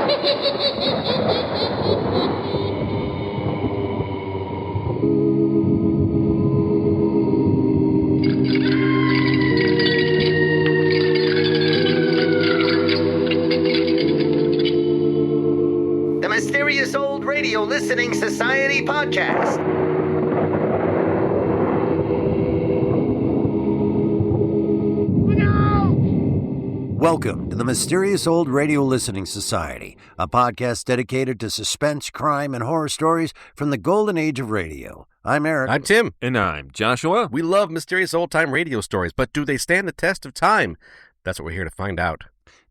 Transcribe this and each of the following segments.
The Mysterious Old Radio Listening Society podcast. Welcome to the Mysterious Old Radio Listening Society, a podcast dedicated to suspense, crime, and horror stories from the golden age of radio. I'm Eric. I'm Tim. And I'm Joshua. We love mysterious old-time radio stories, but do they stand the test of time? That's what we're here to find out.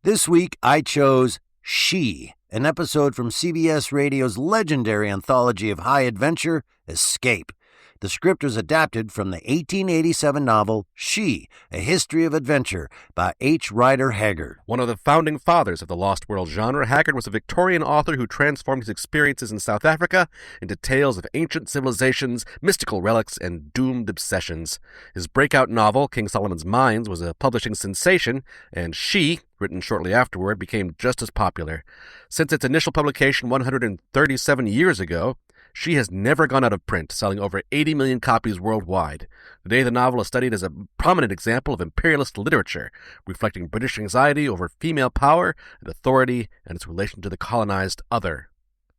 This week, I chose She, an episode from CBS Radio's legendary anthology of high adventure, Escape. The script was adapted from the 1887 novel She, A History of Adventure by H. Rider Haggard. One of the founding fathers of the Lost World genre, Haggard was a Victorian author who transformed his experiences in South Africa into tales of ancient civilizations, mystical relics, and doomed obsessions. His breakout novel, King Solomon's Mines, was a publishing sensation, and She, written shortly afterward, became just as popular. Since its initial publication 137 years ago, She has never gone out of print, selling over 80 million copies worldwide. Today, the novel is studied as a prominent example of imperialist literature, reflecting British anxiety over female power and authority and its relation to the colonized other.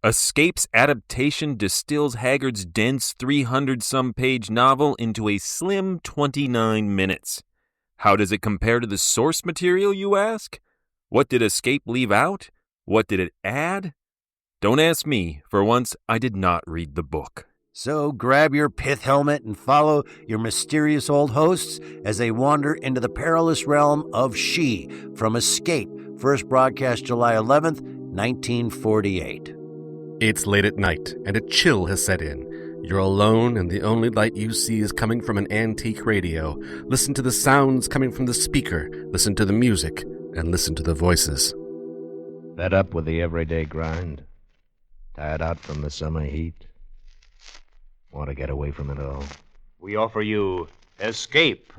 Escape's adaptation distills Haggard's dense 300-some-page novel into a slim 29 minutes. How does it compare to the source material, you ask? What did Escape leave out? What did it add? Don't ask me. For once, I did not read the book. So grab your pith helmet and follow your mysterious old hosts as they wander into the perilous realm of She from Escape, first broadcast July 11th, 1948. It's late at night, and a chill has set in. You're alone, and the only light you see is coming from an antique radio. Listen to the sounds coming from the speaker, listen to the music, and listen to the voices. Fed up with the everyday grind? Tired out from the summer heat? Want to get away from it all? We offer you Escape.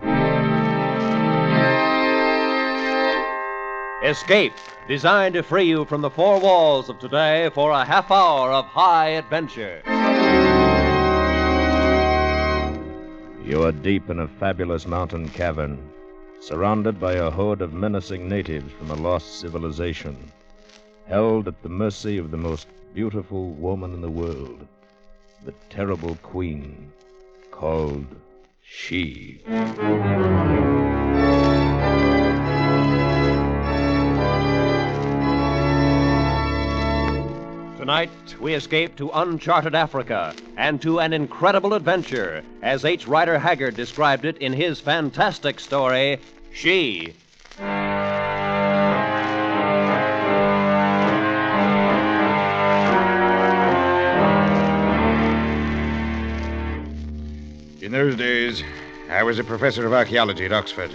Escape, designed to free you from the four walls of today for a half hour of high adventure. You are deep in a fabulous mountain cavern, surrounded by a horde of menacing natives from a lost civilization, held at the mercy of the most beautiful woman in the world, the terrible queen called She. Tonight, we escape to uncharted Africa and to an incredible adventure, as H. Rider Haggard described it in his fantastic story, She. In those days, I was a professor of archaeology at Oxford.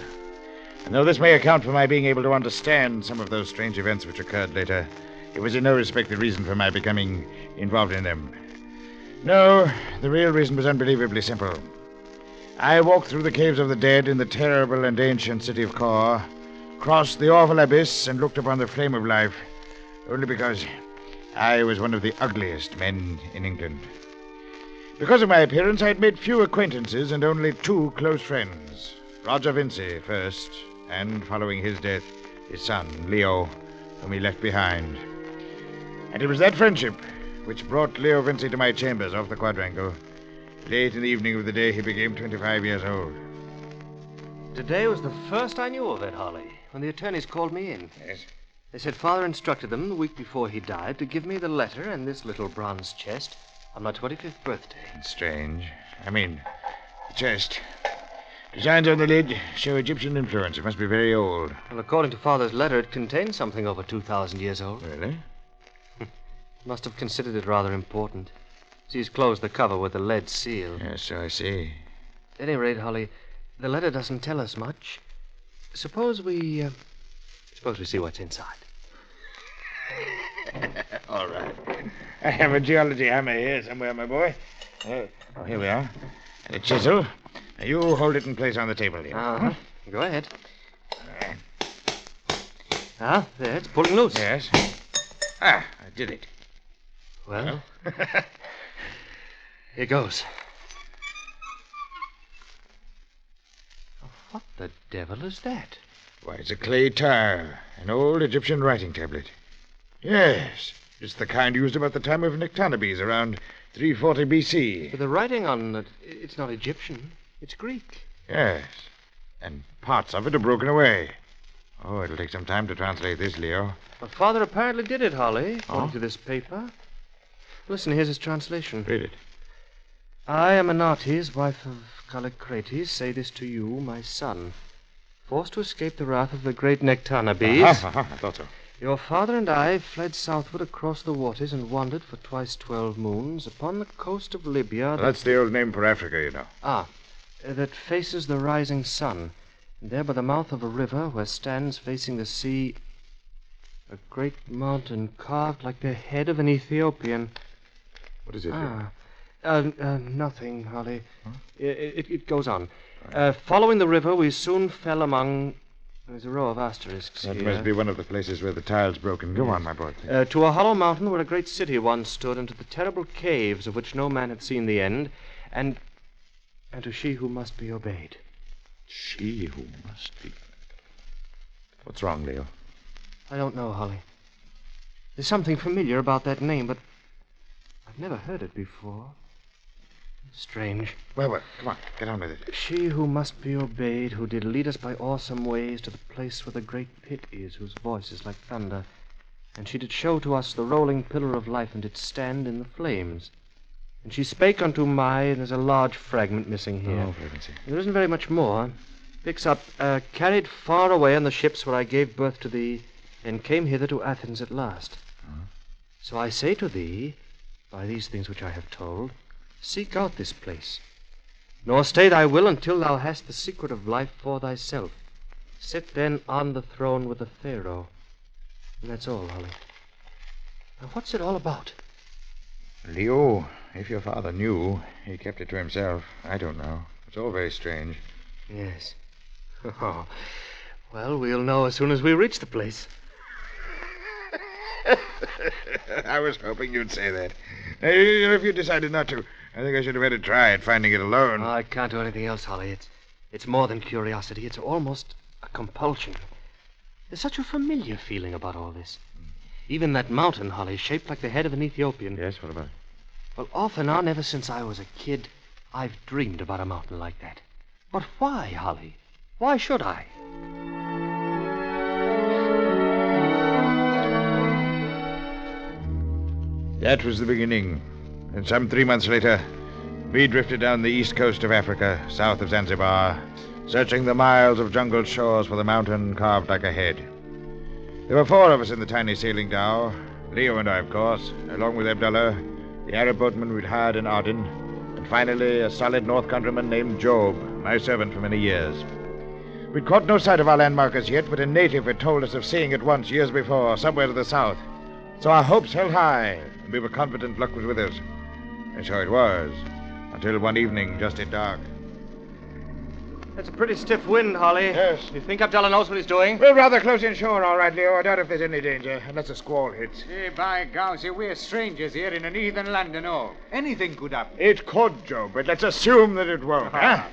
And though this may account for my being able to understand some of those strange events which occurred later, it was in no respect the reason for my becoming involved in them. No, the real reason was unbelievably simple. I walked through the caves of the dead in the terrible and ancient city of Kor, crossed the awful abyss, and looked upon the flame of life, only because I was one of the ugliest men in England. Because of my appearance, I had made few acquaintances and only two close friends. Roger Vincey first, and following his death, his son, Leo, whom he left behind. And it was that friendship which brought Leo Vincey to my chambers off the quadrangle, late in the evening of the day he became 25 years old. Today was the first I knew of it, Holly, when the attorneys called me in. Yes? They said Father instructed them the week before he died to give me the letter and this little bronze chest on my 25th birthday. It's strange. I mean, the chest. Designs on the lid show Egyptian influence. It must be very old. Well, according to Father's letter, it contains something over 2,000 years old. Really? Must have considered it rather important. See, he's closed the cover with a lead seal. Yes, so I see. At any rate, Holly, the letter doesn't tell us much. Suppose we see what's inside. All right. I have a geology hammer here somewhere, my boy. Oh, here we are. And a chisel. Now, you hold it in place on the table here. Uh-huh. Go ahead. There, it's pulling loose. Yes. I did it. Well, here goes. What the devil is that? Why, it's a clay tar, an old Egyptian writing tablet. Yes, it's the kind used about the time of Nectanebes, around 340 B.C. But the writing on it, it's not Egyptian. It's Greek. Yes, and parts of it are broken away. Oh, it'll take some time to translate this, Leo. Well, Father apparently did it, Holly, according to this paper. Listen, here's his translation. Read it. I, Amenartes, wife of Callicrates, say this to you, my son. Forced to escape the wrath of the great Nectanebes, I thought so. your father and I fled southward across the waters and wandered for twice 12 moons upon the coast of Libya. That's the old name for Africa, you know. That faces the rising sun. And there by the mouth of a river where stands facing the sea a great mountain carved like the head of an Ethiopian. What is it? Nothing, Holly. Huh? It goes on. Following the river, we soon fell among... There's a row of asterisks That here. must be one of the places where the tile's broken. Go on, my boy. To a hollow mountain where a great city once stood, and to the terrible caves of which no man had seen the end, and to she who must be obeyed. She who must be... What's wrong, Leo? I don't know, Holly. There's something familiar about that name, but I've never heard it before. Strange. Well, come on, get on with it. She who must be obeyed, who did lead us by awesome ways to the place where the great pit is, whose voice is like thunder. And she did show to us the rolling pillar of life, and did stand in the flames. And she spake unto and there's a large fragment missing here. Oh, for heaven's sake. There isn't very much more. Picks up, carried far away on the ships where I gave birth to thee, and came hither to Athens at last. So I say to thee, by these things which I have told, seek out this place, nor stay thy will until thou hast the secret of life for thyself. Sit then on the throne with the Pharaoh. And that's all, Holly. Now, what's it all about? Leo, if your father knew, he kept it to himself. I don't know. It's all very strange. Yes. Oh. Well, we'll know as soon as we reach the place. I was hoping you'd say that. If you decided not to, I think I should have had a try at finding it alone. I can't do anything else, Holly. It's more than curiosity. It's almost a compulsion. There's such a familiar feeling about all this. Even that mountain, Holly, shaped like the head of an Ethiopian. Yes, what about it? Well, off and on, ever since I was a kid, I've dreamed about a mountain like that. But why, Holly? Why should I? That was the beginning. And some 3 months later, we drifted down the east coast of Africa, south of Zanzibar, searching the miles of jungled shores for the mountain carved like a head. There were 4 of us in the tiny sailing dhow, Leo and I, of course, along with Abdullah, the Arab boatman we'd hired in Aden, and finally a solid North countryman named Job, my servant for many years. We'd caught no sight of our landmark as yet, but a native had told us of seeing it once years before, somewhere to the south. So our hopes held high, and we were confident luck was with us. And so it was, until one evening, just at dark. That's a pretty stiff wind, Holly. Yes. You think Abdullah knows what he's doing? We're rather close inshore, all right, Leo. I doubt if there's any danger, unless a squall hits. Hey, by gauzy, we're strangers here in an heathen land and all. Anything could happen. It could, Joe, but let's assume that it won't, huh?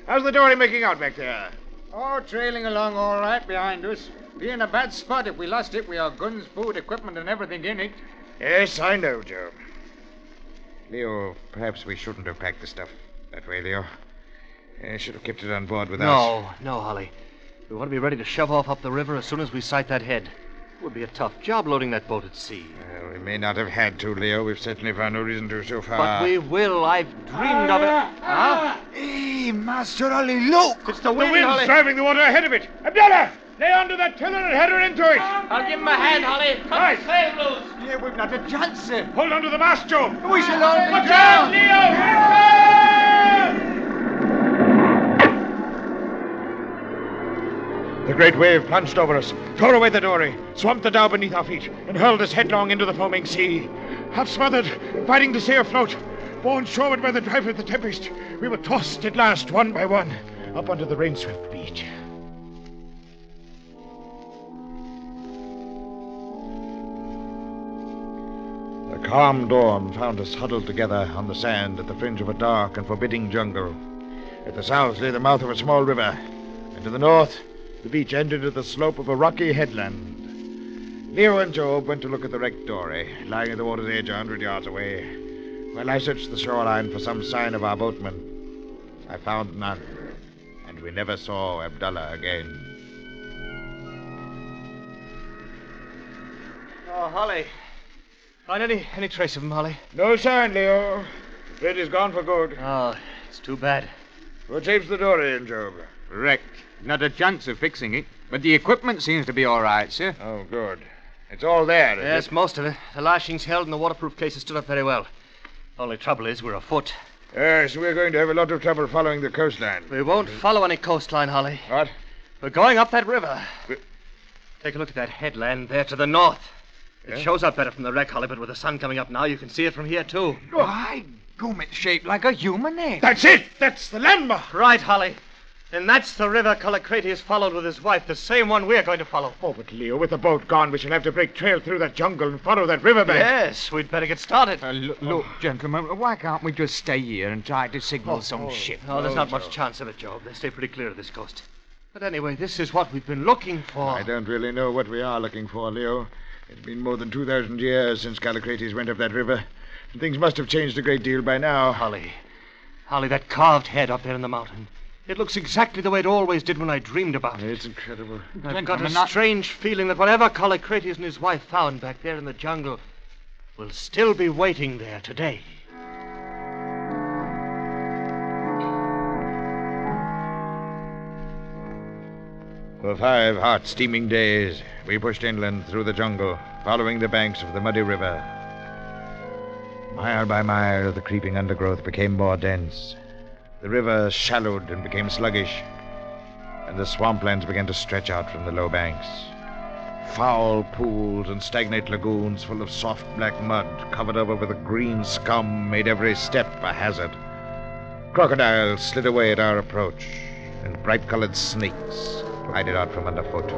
How's the dory making out back there? Oh, trailing along all right behind us. Be in a bad spot if we lost it with our guns, food, equipment, and everything in it. Yes, I know, Joe. Leo, perhaps we shouldn't have packed the stuff that way, Leo. I should have kept it on board with us. No, Holly. We want to be ready to shove off up the river as soon as we sight that head. It would be a tough job loading that boat at sea. Well, we may not have had to, Leo. We've certainly found no reason to so far. But we will. I've dreamed of it. Huh? Hey, Master Ali, look! It's the The wind, wind's Holly. driving the water ahead of it. Abdullah! Lay onto that tiller and head her into it. I'll give him a hand, Holly. Cut Right. the sail loose. Yeah, we've not a chance, sir. Hold onto the mast, Joe. We shall all be Watch drowned. out, Leo! The great wave plunged over us, tore away the dory, swamped the dhow beneath our feet, and hurled us headlong into the foaming sea. Half smothered, fighting to stay afloat, borne shoreward by the drive of the tempest, we were tossed at last, one by one, up onto the rain-swept beach. calm dawn found us huddled together on the sand at the fringe of a dark and forbidding jungle. At the south lay the mouth of a small river, and to the north, the beach ended at the slope of a rocky headland. Leo and Job went to look at the wrecked dory, lying at the water's edge 100 yards away, while I searched the shoreline for some sign of our boatman. I found none, and we never saw Abdullah again. Oh, Holly. Find any trace of him, Holly? No sign, Leo. The bridge is gone for good. Oh, it's too bad. What shapes the dory in, Job? Wrecked. Not a chance of fixing it. But the equipment seems to be all right, sir. Oh, good. It's all there, is Yes, it? most of it. The lashings held and the waterproof cases stood up very well. Only trouble is we're afoot. Yes, we're going to have a lot of trouble following the coastline. We won't follow any coastline, Holly. What? We're going up that river. We- Take a look at that headland there to the north. It Yeah? shows up better from the wreck, Holly, but with the sun coming up now, you can see it from here, too. Why, Goom, it's shaped like a human head. That's it! That's the landmark! Right, Holly. And that's the river Callicratius followed with his wife, the same one we're going to follow. Oh, but Leo, with the boat gone, we shall have to break trail through that jungle and follow that riverbank. Yes, we'd better get started. Look, gentlemen, why can't we just stay here and try to signal some ship? Oh, there's not much chance of it, Job. They stay pretty clear of this coast. But anyway, this is what we've been looking for. I don't really know what we are looking for, Leo. It's been more than 2,000 years since Callicrates went up that river. And things must have changed a great deal by now. Holly, that carved head up there in the mountain. It looks exactly the way it always did when I dreamed about it. It's incredible. I've got a strange feeling that whatever Callicratius and his wife found back there in the jungle will still be waiting there today. For 5 hot, steaming days, we pushed inland through the jungle, following the banks of the muddy river. Mile by mile, the creeping undergrowth became more dense. The river shallowed and became sluggish, and the swamplands began to stretch out from the low banks. Foul pools and stagnant lagoons full of soft black mud covered over with a green scum made every step a hazard. Crocodiles slid away at our approach, and bright-colored snakes glided out from underfoot.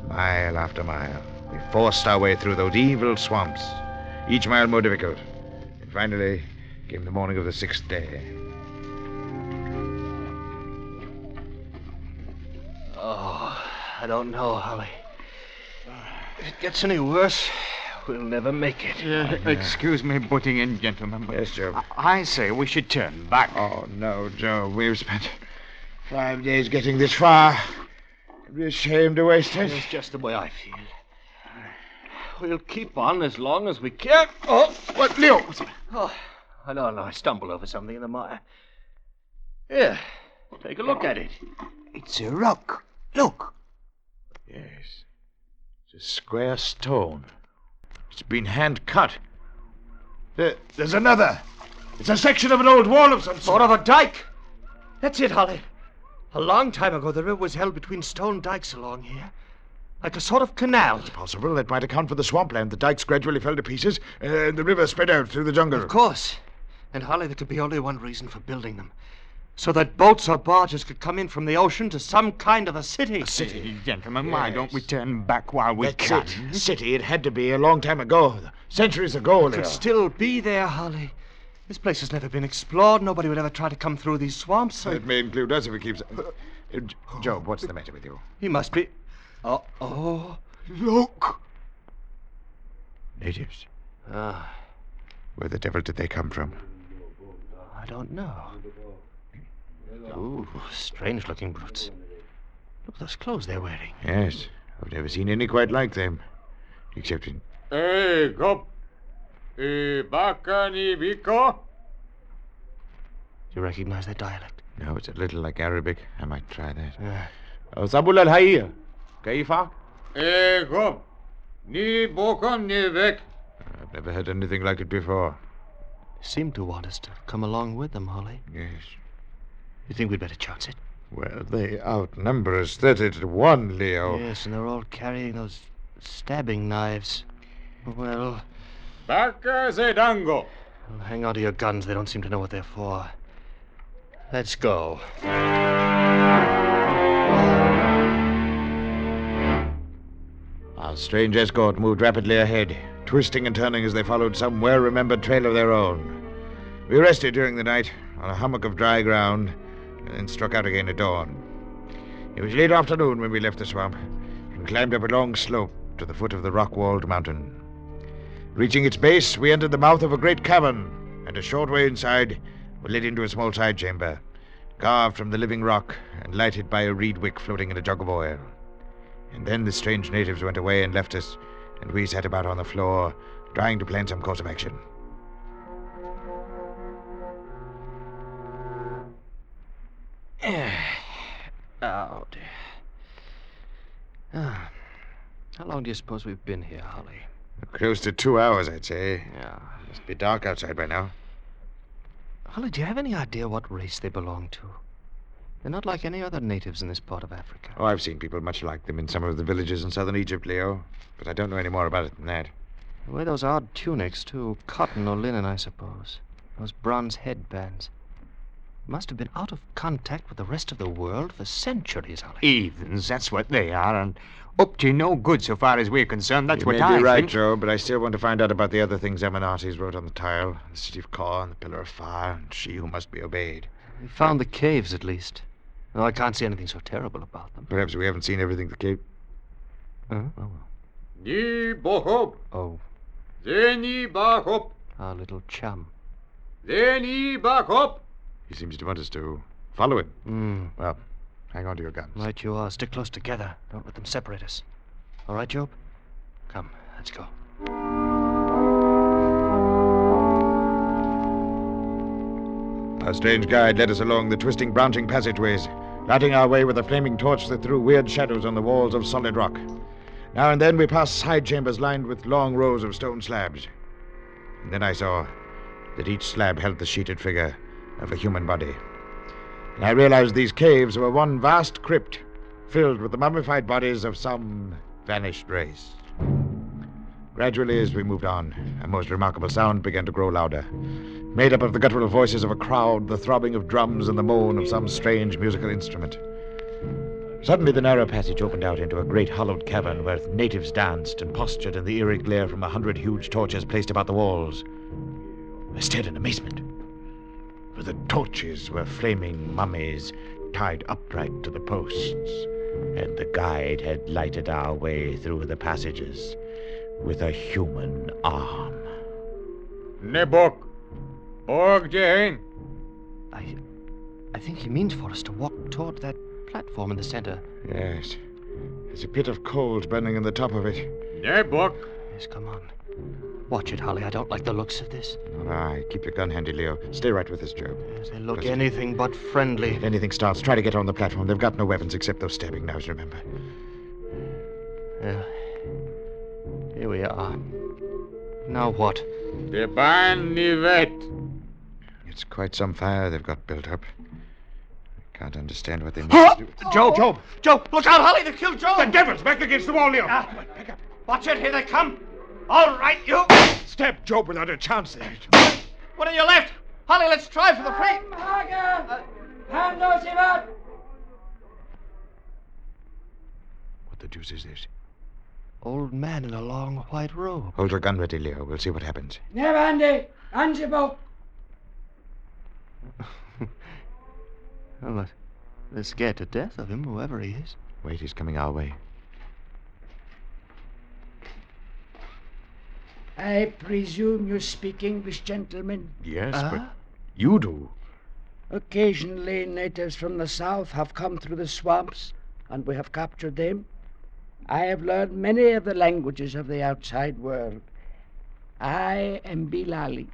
Mile after mile, we forced our way through those evil swamps, each mile more difficult. And finally came the morning of the 6th day. Oh, I don't know, Holly. If it gets any worse, we'll never make it. Excuse me butting in, gentlemen, but Yes, Joe. I say we should turn back. Oh, no, Joe. We've spent 5 days getting this far. It'd be a shame to waste it. It's just the way I feel. We'll keep on as long as we can. Oh, What, Leo? oh, I stumbled over something in the mire. Here, take a look at it. It's a rock. Look. Yes. It's a square stone. It's been hand-cut. There's another. It's a section of an old wall of some Sort of a dike. That's it, Holly. A long time ago, the river was held between stone dikes along here. Like a sort of canal. Possible. That might account for the swampland. The dikes gradually fell to pieces, and the river spread out through the jungle. Of course. And, Holly, there could be only one reason for building them. So that boats or barges could come in from the ocean to some kind of a city. City, gentlemen, why don't we turn back while we That's can? it. City. It had to be a long time ago. Centuries ago, Leo. Could still be there, Holly. This place has never been explored. Nobody would ever try to come through these swamps. It may include us if it keeps... Job, what's the matter with you? He must be... Oh. Look! Natives. Ah, Where the devil did they come from? I don't know. Ooh, strange-looking brutes. Look at those clothes they're wearing. Yes. I've never seen any quite like them. Except in... Hey, Gop. Baka ni biko? Do you recognize their dialect? No, it's a little like Arabic. I might try that. Yeah. Sabul al-Hayya. Kaifa? Gop. Ni boko ni vek. I've never heard anything like it before. They seem to want us to come along with them, Holly. Yes. You think we'd better chance it? Well, they outnumber us 30 to 1, Leo. Yes, and they're all carrying those stabbing knives. Well, Baka zedango. hang on to your guns. They don't seem to know what they're for. Let's go. Our strange escort moved rapidly ahead, twisting and turning as they followed some well-remembered trail of their own. We rested during the night on a hummock of dry ground and then struck out again at dawn. It was late afternoon when we left the swamp and climbed up a long slope to the foot of the rock-walled mountain. Reaching its base, we entered the mouth of a great cavern, and a short way inside we led into a small side chamber, carved from the living rock and lighted by a reed wick floating in a jug of oil. And then the strange natives went away and left us, and we sat about on the floor, trying to plan some course of action. Oh, dear. How long do you suppose we've been here, Holly? Close to 2 hours, I'd say. Yeah. Must be dark outside by now. Holly, do you have any idea what race they belong to? They're not like any other natives in this part of Africa. Oh, I've seen people much like them in some of the villages in southern Egypt, Leo. But I don't know any more about it than that. They wear those odd tunics, too. Cotton or linen, I suppose. Those bronze headbands. Must have been out of contact with the rest of the world for centuries, Holly. Heathens, that's what they are, and up to no good so far as we're concerned. That's You what may I be right, think. Joe, but I still want to find out about the other things Eminatis wrote on the tile. The city of Ka and the pillar of fire, and she who must be obeyed. We found the caves, at least. Though I can't see anything so terrible about them. Perhaps we haven't seen everything the cave. Oh, well. Ni bohop, Oh, zeni bahop, our little chum. zeni bahop. He seems to want us to follow him. Hmm. Well, hang on to your guns. Right you are. Stick close together. Don't let them separate us. All right, Job? Come, let's go. Our strange guide led us along the twisting, branching passageways, lighting our way with a flaming torch that threw weird shadows on the walls of solid rock. Now and then we passed side chambers lined with long rows of stone slabs. And then I saw that each slab held the sheeted figure of a human body. And I realized these caves were one vast crypt filled with the mummified bodies of some vanished race. Gradually, as we moved on, a most remarkable sound began to grow louder, made up of the guttural voices of a crowd, the throbbing of drums, and the moan of some strange musical instrument. Suddenly, the narrow passage opened out into a great hollowed cavern where natives danced and postured in the eerie glare from 100 huge torches placed about the walls. I stared in amazement, for the torches were flaming mummies tied upright to the posts, and the guide had lighted our way through the passages with a human arm. Nebok, borg jehin. I think he means for us to walk toward that platform in the center. Yes, there's a pit of coals burning in the top of it. Nebok. Yes, come on. Watch it, Holly. I don't like the looks of this. All right, keep your gun handy, Leo. Stay right with us, Joe. Yes, they look Listen. anything but friendly. If anything starts, try to get on the platform. They've got no weapons except those stabbing knives, remember. Well, here we are. Now what? De ban nivet. It's quite some fire they've got built up. I can't understand what they need to do. Job! Job! Look out, Holly! They killed Job! The devil's back against the wall, Leo. Pick up. Watch it, here they come. All right, you. Stab Job without a chance there. What are you left? Holly, let's try for the free. Haggard! Hand those him out! What the deuce is this? Old man in a long white robe. Hold your gun ready, Leo. We'll see what happens. Never Andy! Hands about! Well, they're scared to death of him, whoever he is. Wait, he's coming our way. I presume you speak English, gentlemen. Yes, but you do. Occasionally, natives from the south have come through the swamps, and we have captured them. I have learned many of the languages of the outside world. I am Bilali.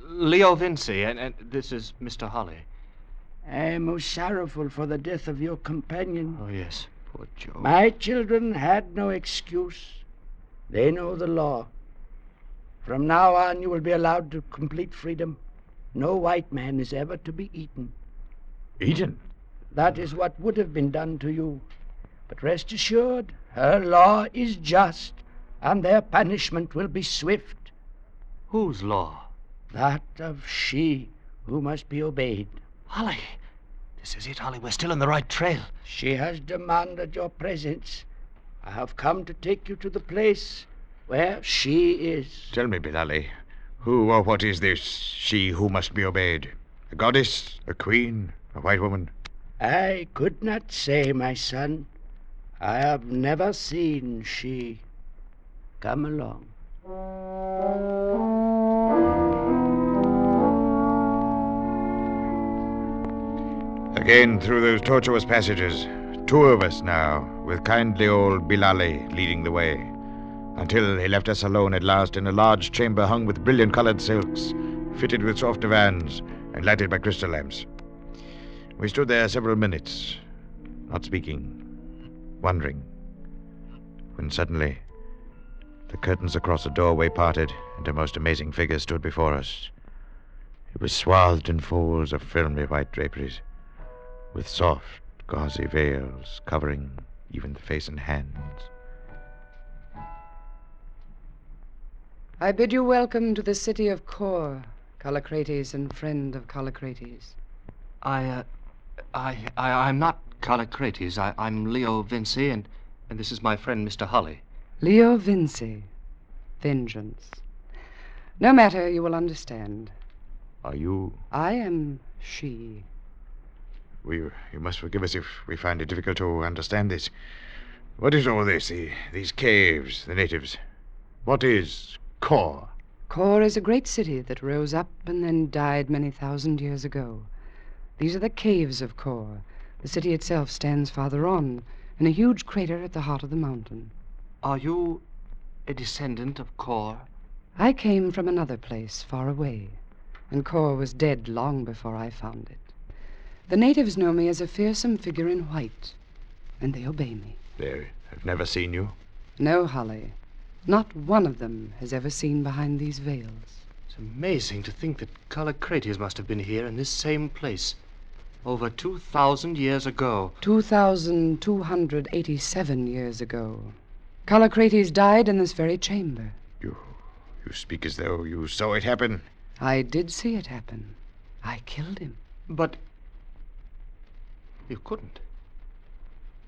Leo Vinci, and this is Mr. Holly. I am most sorrowful for the death of your companion. Oh, yes, poor Joe. My children had no excuse. They know the law. From now on, you will be allowed to complete freedom. No white man is ever to be eaten. Eaten? That is what would have been done to you. But rest assured, her law is just, and their punishment will be swift. Whose law? That of she who must be obeyed. Holly. This is it, Holly. We're still on the right trail. She has demanded your presence. I have come to take you to the place where she is. Tell me, Bilali, who or what is this she who must be obeyed? A goddess? A queen? A white woman? I could not say, my son. I have never seen she. Come along. Again through those tortuous passages, two of us now, with kindly old Bilali leading the way, until he left us alone at last in a large chamber hung with brilliant-colored silks, fitted with soft divans, and lighted by crystal lamps. We stood there several minutes, not speaking, wondering, when suddenly the curtains across the doorway parted, and a most amazing figure stood before us. It was swathed in folds of filmy white draperies, with soft, gauzy veils covering even the face and hands. I bid you welcome to the city of Kor, Callicrates and friend of Callicrates. I'm not Callicrates. I'm Leo Vinci, and this is my friend, Mr. Holly. Leo Vinci. Vengeance. No matter, you will understand. Are you? I am she. You must forgive us if we find it difficult to understand this. What is all this? These caves, the natives. What is Kor? Kor is a great city that rose up and then died many thousand years ago. These are the caves of Kor. The city itself stands farther on, in a huge crater at the heart of the mountain. Are you a descendant of Kor? I came from another place, far away, and Kor was dead long before I found it. The natives know me as a fearsome figure in white, and they obey me. They have never seen you? No, Holly. Not one of them has ever seen behind these veils. It's amazing to think that Callicrates must have been here in this same place over 2,000 years ago. 2,287 years ago. Callicrates died in this very chamber. You speak as though you saw it happen. I did see it happen. I killed him. But you couldn't.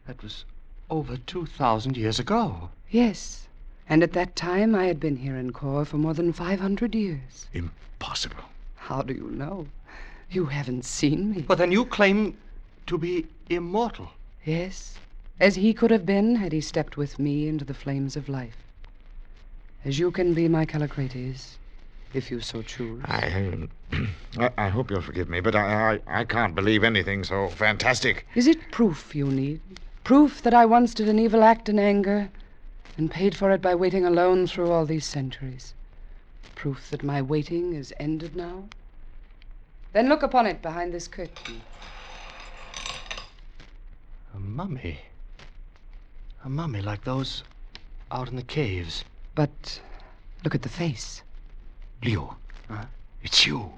That was over 2,000 years ago. Yes, and at that time I had been here in Kor for more than 500 years. Impossible. How do you know? You haven't seen me. But then you claim to be immortal. Yes, as he could have been had he stepped with me into the flames of life. As you can be, my Callicrates, if you so choose. I hope you'll forgive me, but I can't believe anything so fantastic. Is it proof you need? Proof that I once did an evil act in anger and paid for it by waiting alone through all these centuries? Proof that my waiting is ended now? Then look upon it behind this curtain. A mummy. A mummy like those out in the caves. But look at the face. Leo, it's you.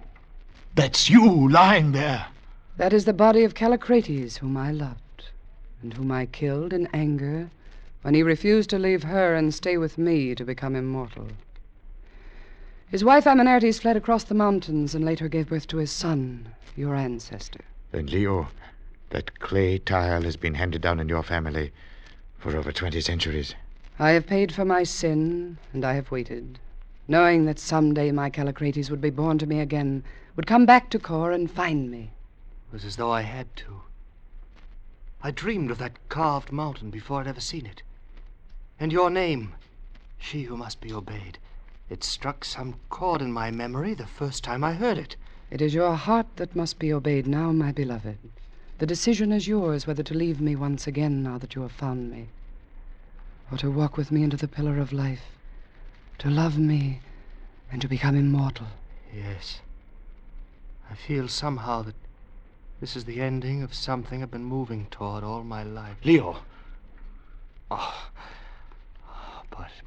That's you lying there. That is the body of Callicrates, whom I loved, and whom I killed in anger when he refused to leave her and stay with me to become immortal. His wife Aminaertes fled across the mountains and later gave birth to his son, your ancestor. Then, Leo, that clay tile has been handed down in your family for over 20 centuries. I have paid for my sin, and I have waited, knowing that someday my Callicrates would be born to me again, would come back to Kor and find me. It was as though I had to. I dreamed of that carved mountain before I'd ever seen it. And your name, she who must be obeyed. It struck some chord in my memory the first time I heard it. It is your heart that must be obeyed now, my beloved. The decision is yours whether to leave me once again now that you have found me, or to walk with me into the pillar of life, to love me and to become immortal. Yes. I feel somehow that this is the ending of something I've been moving toward all my life. Leo.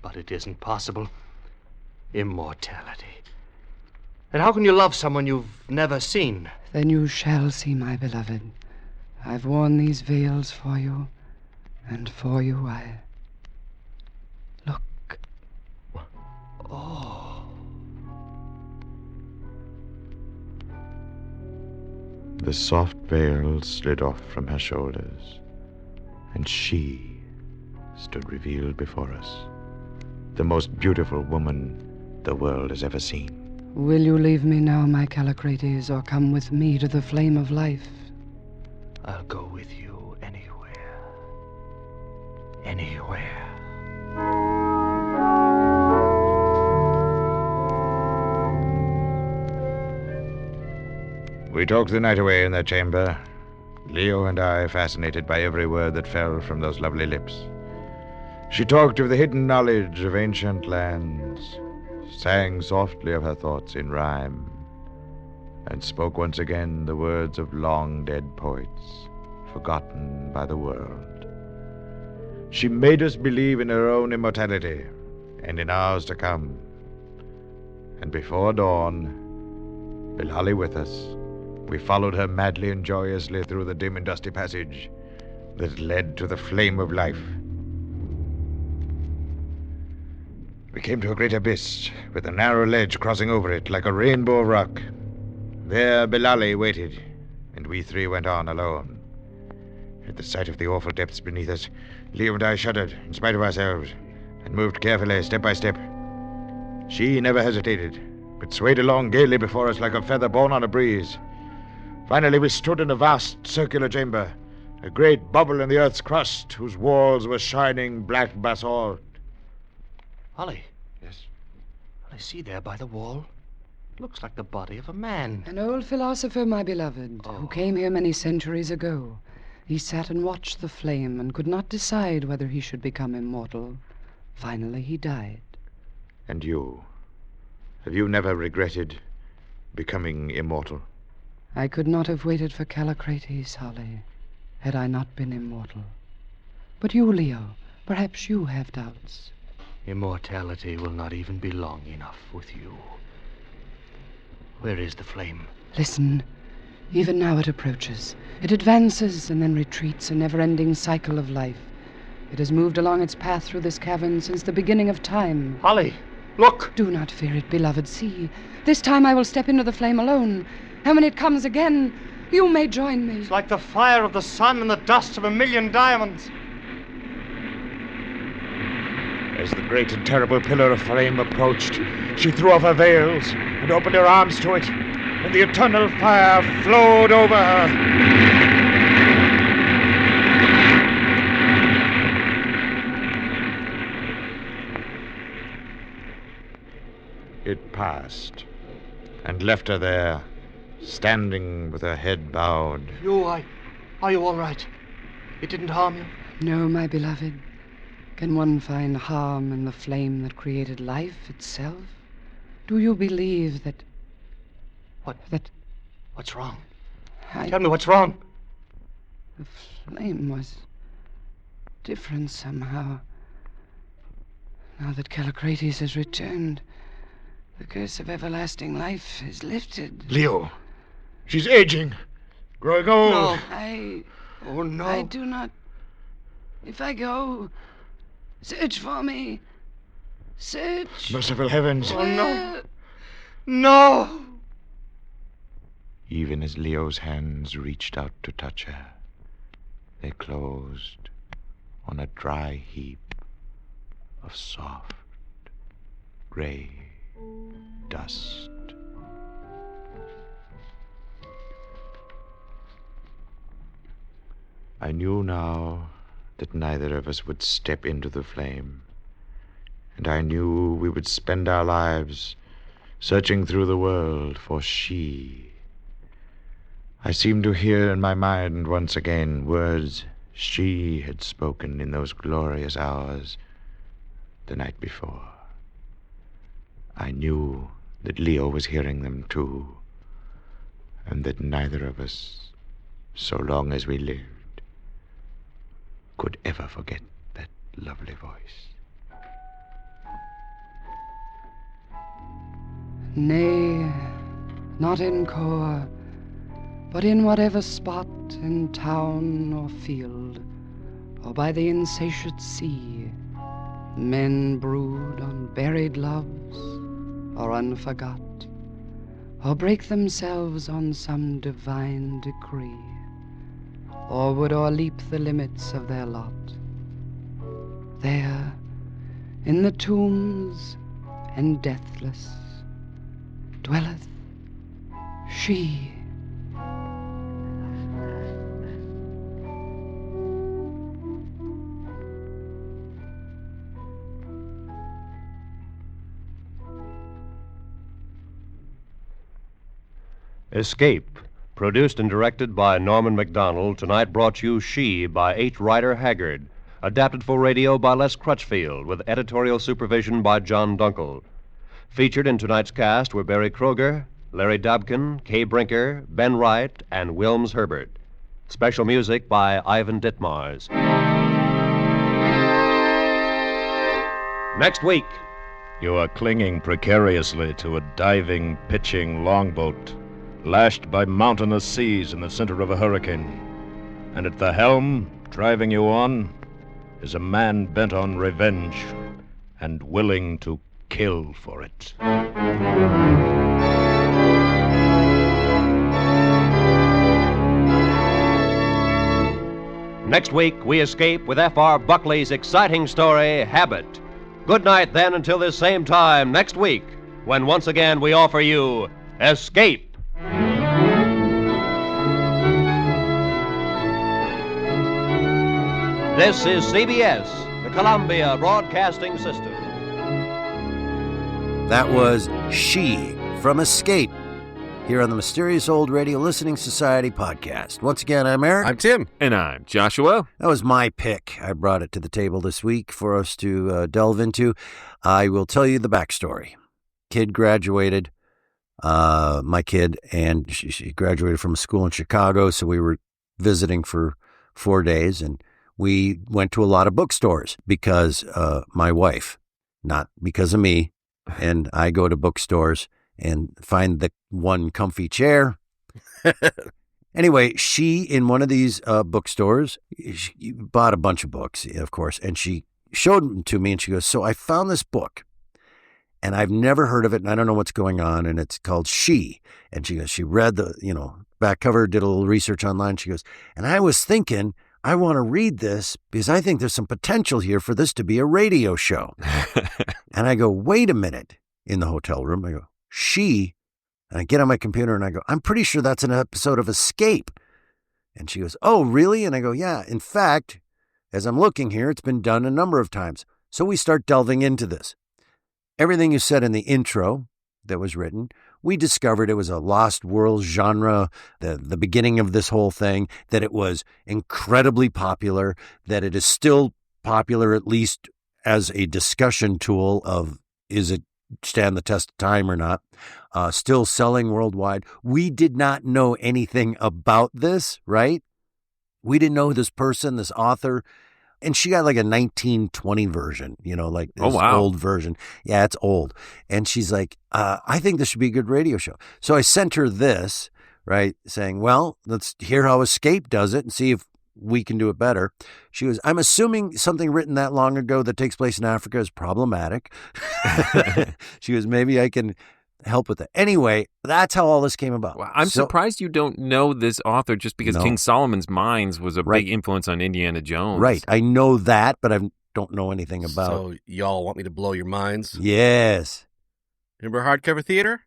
But it isn't possible. Immortality. And how can you love someone you've never seen? Then you shall see, my beloved. I've worn these veils for you, and for you I... Look. Oh. The soft veil slid off from her shoulders, and she, stood revealed before us. The most beautiful woman the world has ever seen. Will you leave me now, my Callicrates, or come with me to the flame of life? I'll go with you anywhere. Anywhere. We talked the night away in that chamber, Leo and I fascinated by every word that fell from those lovely lips. She talked of the hidden knowledge of ancient lands, sang softly of her thoughts in rhyme, and spoke once again the words of long-dead poets, forgotten by the world. She made us believe in her own immortality and in ours to come. And before dawn, Bilali with us, we followed her madly and joyously through the dim and dusty passage that led to the flame of life. We came to a great abyss, with a narrow ledge crossing over it like a rainbow of rock. There Bilali waited, and we three went on alone. At the sight of the awful depths beneath us, Leo and I shuddered, in spite of ourselves, and moved carefully, step by step. She never hesitated, but swayed along gaily before us like a feather borne on a breeze. Finally, we stood in a vast circular chamber, a great bubble in the earth's crust, whose walls were shining black basalt. Ollie. Yes? I see there by the wall. It looks like the body of a man. An old philosopher, my beloved, who came here many centuries ago. He sat and watched the flame and could not decide whether he should become immortal. Finally, he died. And you? Have you never regretted becoming immortal? I could not have waited for Callicrates, Holly, had I not been immortal. But you, Leo, perhaps you have doubts. Immortality will not even be long enough with you. Where is the flame? Listen. Even now it approaches. It advances and then retreats, a never-ending cycle of life. It has moved along its path through this cavern since the beginning of time. Holly, look! Do not fear it, beloved. See, this time I will step into the flame alone. And when it comes again, you may join me. It's like the fire of the sun and the dust of 1,000,000 diamonds. As the great and terrible pillar of flame approached, she threw off her veils and opened her arms to it, and the eternal fire flowed over her. It passed, and left her there, standing with her head bowed. Are you all right? It didn't harm you? No, my beloved. Can one find harm in the flame that created life itself? Do you believe that... What's wrong? Tell me what's wrong. The flame was different somehow. Now that Callicrates has returned, the curse of everlasting life is lifted. Leo, she's aging, growing old. No. Oh, no. I do not... If I go, search for me. Search. Merciful heavens. Oh, no. No! Even as Leo's hands reached out to touch her, they closed on a dry heap of soft, gray dust. I knew now that neither of us would step into the flame, and I knew we would spend our lives searching through the world for she. I seemed to hear in my mind once again words she had spoken in those glorious hours the night before. I knew that Leo was hearing them too, and that neither of us, so long as we lived, could ever forget that lovely voice. Nay, not in Kor, but in whatever spot, in town or field, or by the insatiate sea, men brood on buried loves, or unforgot, or break themselves on some divine decree, or would o'erleap the limits of their lot. there, in the tombs and deathless, dwelleth she. Escape, produced and directed by Norman MacDonald, tonight brought you She by H. Rider Haggard, adapted for radio by Les Crutchfield, with editorial supervision by John Dunkel. Featured in tonight's cast were Barry Kroger, Larry Dobkin, Kay Brinker, Ben Wright, and Wilms Herbert. Special music by Ivan Ditmars. Next week. You are clinging precariously to a diving, pitching longboat, lashed by mountainous seas in the center of a hurricane. And at the helm, driving you on, is a man bent on revenge and willing to kill for it. Next week, we escape with F.R. Buckley's exciting story, Habit. Good night, then, until this same time next week, when once again we offer you Escape. This is CBS, the Columbia Broadcasting System. That was She from Escape, here on the Mysterious Old Radio Listening Society podcast. Once again, I'm Eric. I'm Tim. And I'm Joshua. That was my pick. I brought it to the table this week for us to delve into. I will tell you the backstory. Kid graduated, my kid, and she graduated from a school in Chicago, so we were visiting for 4 days, and we went to a lot of bookstores because my wife, not because of me, and I go to bookstores and find the one comfy chair. Anyway, she, in one of these bookstores, she bought a bunch of books, of course, and she showed them to me, and she goes, so I found this book, and I've never heard of it, and I don't know what's going on, and it's called She. And she goes, she read the, back cover, did a little research online. She goes, and I was thinking, I want to read this because I think there's some potential here for this to be a radio show. And I go, wait a minute, in the hotel room. I go, She, and I get on my computer and I go, I'm pretty sure that's an episode of Escape. And she goes, oh, really? And I go, yeah, in fact, as I'm looking here, it's been done a number of times. So we start delving into this. Everything you said in the intro that was written, we discovered it was a lost world genre, the beginning of this whole thing, that it was incredibly popular, that it is still popular, at least as a discussion tool of, is it stand the test of time or not, still selling worldwide. We did not know anything about this, right? We didn't know this person, this author, and she got like a 1920 version, like this old version. Yeah, it's old. And she's like, I think this should be a good radio show. So I sent her this, right, saying, well, let's hear how Escape does it and see if we can do it better. She goes, I'm assuming something written that long ago that takes place in Africa is problematic. She goes, maybe I can help with it. Anyway, that's how all this came about. Well, I'm surprised you don't know this author just because King Solomon's Mines was a big influence on Indiana Jones. Right. I know that, but I don't know anything about. So y'all want me to blow your minds? Yes. Remember Hardcover Theater?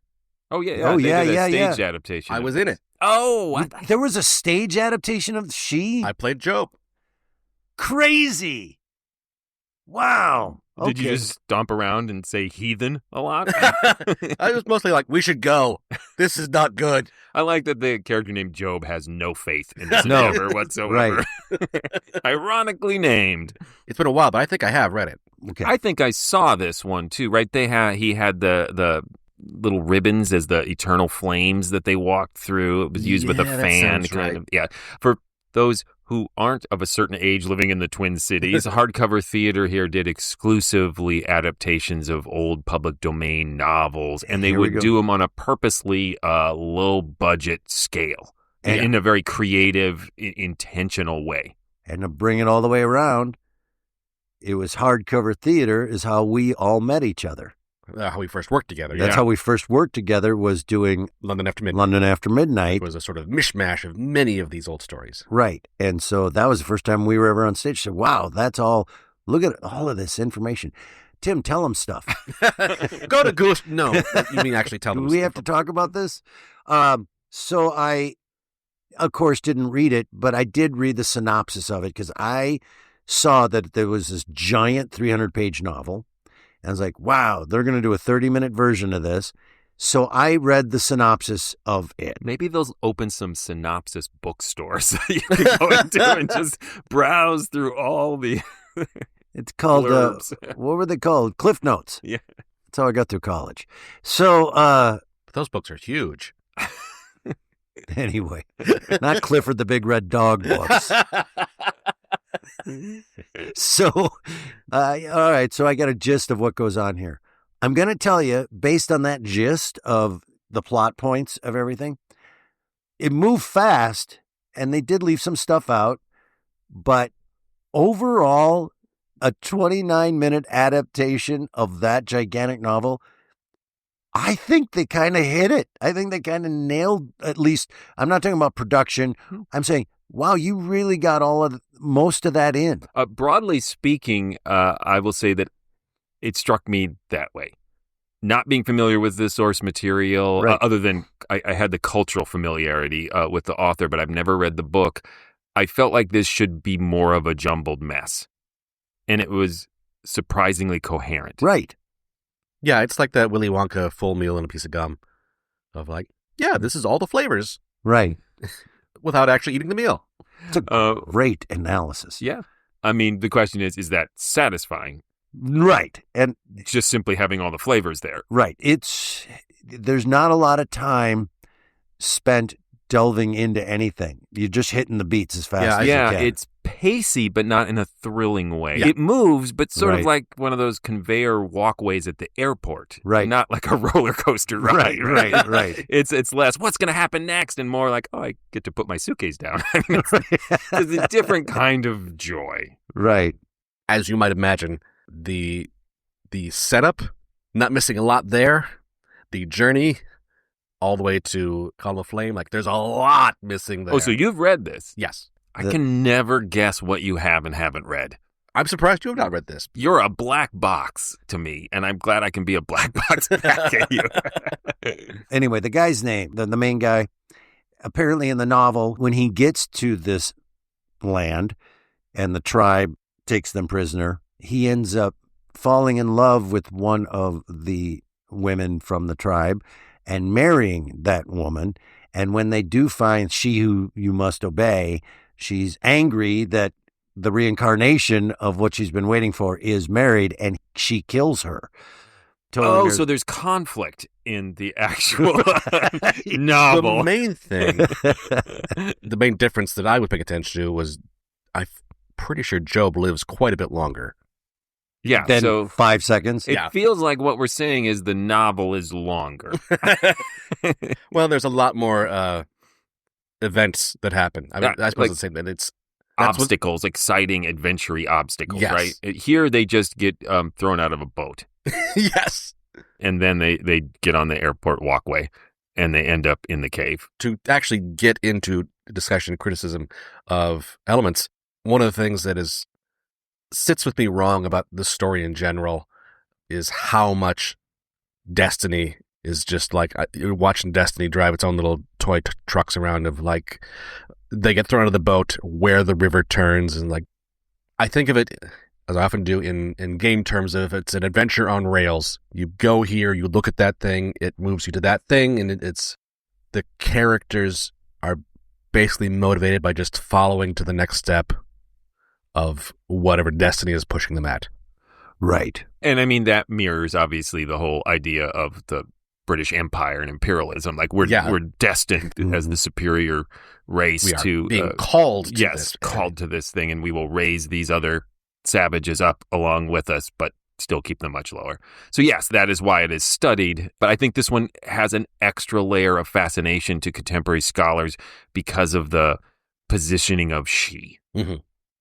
Oh, yeah. They did a stage adaptation. I was in it. Oh, there was a stage adaptation of She? I played Job. Crazy. Wow. Okay. Did you just stomp around and say heathen a lot? I was mostly like, we should go. This is not good. I like that the character named Job has no faith in this endeavor whatsoever. Right. Ironically named. It's been a while, but I think I have read it. Okay. I think I saw this one too, right? He had the little ribbons as the eternal flames that they walked through. It was used with a fan kind of. Yeah. For those who aren't of a certain age living in the Twin Cities, Hardcover Theater here did exclusively adaptations of old public domain novels, and they would do them on a purposely low-budget scale in a very creative, intentional way. And to bring it all the way around, it was Hardcover Theater is how we all met each other. How we first worked together. That's how we first worked together, was doing London After Midnight. It was a sort of mishmash of many of these old stories. Right. And so that was the first time we were ever on stage. So, wow, that's all Look at all of this information. Tim, tell them stuff. Go to Goose. No, you mean actually tell Do them we stuff. have to talk about this? So I, of course, didn't read it, but I did read the synopsis of it because I saw that there was this giant 300-page novel. And I was like, wow, they're going to do a 30-minute version of this. So I read the synopsis of it. Maybe they'll open some synopsis bookstores that you can go into and just browse through all the... It's called, blurbs. what were they called? Cliff Notes. Yeah. That's how I got through college. So, Those books are huge. anyway, not Clifford the Big Red Dog books. So, all right, so I got a gist of what goes on here. I'm going to tell you, based on that gist of the plot points of everything, it moved fast, and they did leave some stuff out, but overall, a 29-minute adaptation of that gigantic novel, I think they kind of hit it. I think they kind of nailed, at least, I'm not talking about production. I'm saying, wow, you really got most of that in. Broadly speaking, I will say that it struck me that way. Not being familiar with the source material, Right. Other than I had the cultural familiarity with the author, but I've never read the book. I felt like this should be more of a jumbled mess. And it was surprisingly coherent. Right. Yeah, it's like that Willy Wonka full meal and a piece of gum. Of like, yeah, this is all the flavors. Right. Without actually eating the meal. It's a great analysis. Yeah. I mean, the question is that satisfying? Right. And just simply having all the flavors there. Right. There's not a lot of time spent delving into anything. You're just hitting the beats as fast as you can. It's pacey, but not in a thrilling way. Yeah. It moves, but sort Right. of like one of those conveyor walkways at the airport. Right. Not like a roller coaster ride. Right. It's less, what's going to happen next? And more like, oh, I get to put my suitcase down. I mean, it's a different kind of joy. Right. As you might imagine, the setup, not missing a lot there. The journey all the way to Column of Flame, like there's a lot missing there. Oh, so you've read this? Yes. I can never guess what you have and haven't read. I'm surprised you have not read this. You're a black box to me, and I'm glad I can be a black box back at you. Anyway, the guy's name, the main guy, apparently in the novel, when he gets to this land and the tribe takes them prisoner, he ends up falling in love with one of the women from the tribe and marrying that woman. And when they do find she who you must obey, she's angry that the reincarnation of what she's been waiting for is married, and she kills her. Oh, so there's conflict in the actual novel. The main thing, the main difference that I would pay attention to was I'm pretty sure Job lives quite a bit longer. Yeah, Then so 5 seconds. It feels like what we're saying is the novel is longer. Well, there's a lot more events that happen. I mean, I suppose like it's the same. That it's obstacles, exciting, adventure-y obstacles, Yes. right? Here, they just get thrown out of a boat. Yes. And then they get on the airport walkway, and they end up in the cave. To actually get into discussion and criticism of elements, one of the things that sits with me wrong about the story in general is how much Destiny is just like, you're watching Destiny drive its own little toy trucks around of like, they get thrown out of the boat where the river turns, and like, I think of it, as I often do in game terms, of it's an adventure on rails. You go here, you look at that thing, it moves you to that thing, and it's the characters are basically motivated by just following to the next step of whatever Destiny is pushing them at. Right. And I mean, that mirrors obviously the whole idea of the British Empire and imperialism. Like we're destined as the superior race We are to being called to yes, this. called to this thing, and we will raise these other savages up along with us, but still keep them much lower. So yes, that is why it is studied. But I think this one has an extra layer of fascination to contemporary scholars because of the positioning of she. Mm-hmm.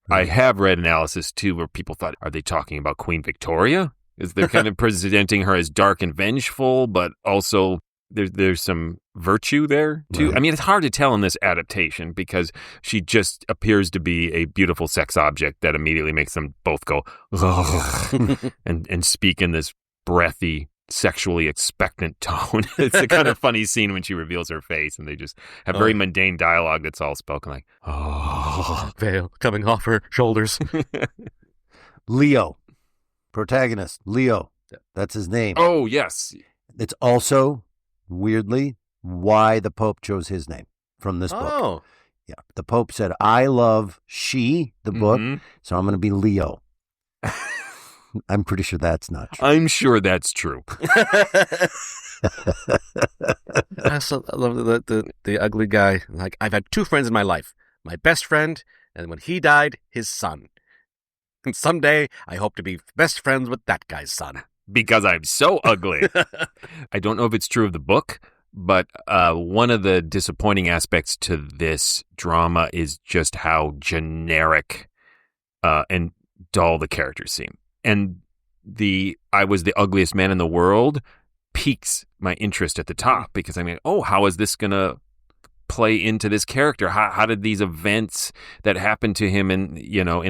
I have read analysis, too, where people thought, are they talking about Queen Victoria? Is they're kind of presenting her as dark and vengeful, but also there's some virtue there, too. Right. I mean, it's hard to tell in this adaptation because she just appears to be a beautiful sex object that immediately makes them both go, and speak in this breathy, sexually expectant tone. It's a kind of funny scene when she reveals her face and they just have very mundane dialogue that's all spoken like, Veil coming off her shoulders. Leo, protagonist, Leo. That's his name. Oh, yes. It's also, weirdly, why the Pope chose his name from this book. Oh. Yeah. The Pope said, I love she, the book, so I'm going to be Leo. I'm pretty sure that's not true. I'm sure that's true. I also love the ugly guy. Like, I've had two friends in my life. My best friend, and when he died, his son. And someday, I hope to be best friends with that guy's son. Because I'm so ugly. I don't know if it's true of the book, but one of the disappointing aspects to this drama is just how generic and dull the characters seem. And I was the ugliest man in the world piques my interest at the top because I mean, how is this going to play into this character? How did these events that happened to him in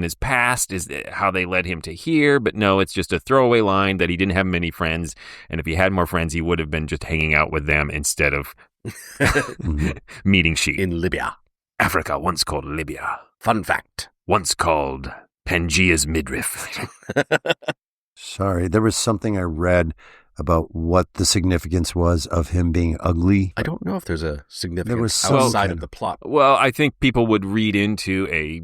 his past, is how they led him to here? But no, it's just a throwaway line that he didn't have many friends. And if he had more friends, he would have been just hanging out with them instead of meeting she. In Libya. Africa, once called Libya. Fun fact. Once called Pangea's midriff. Sorry, there was something I read about what the significance was of him being ugly. I don't know if there's a significance some outside kind of the plot. Well, I think people would read into a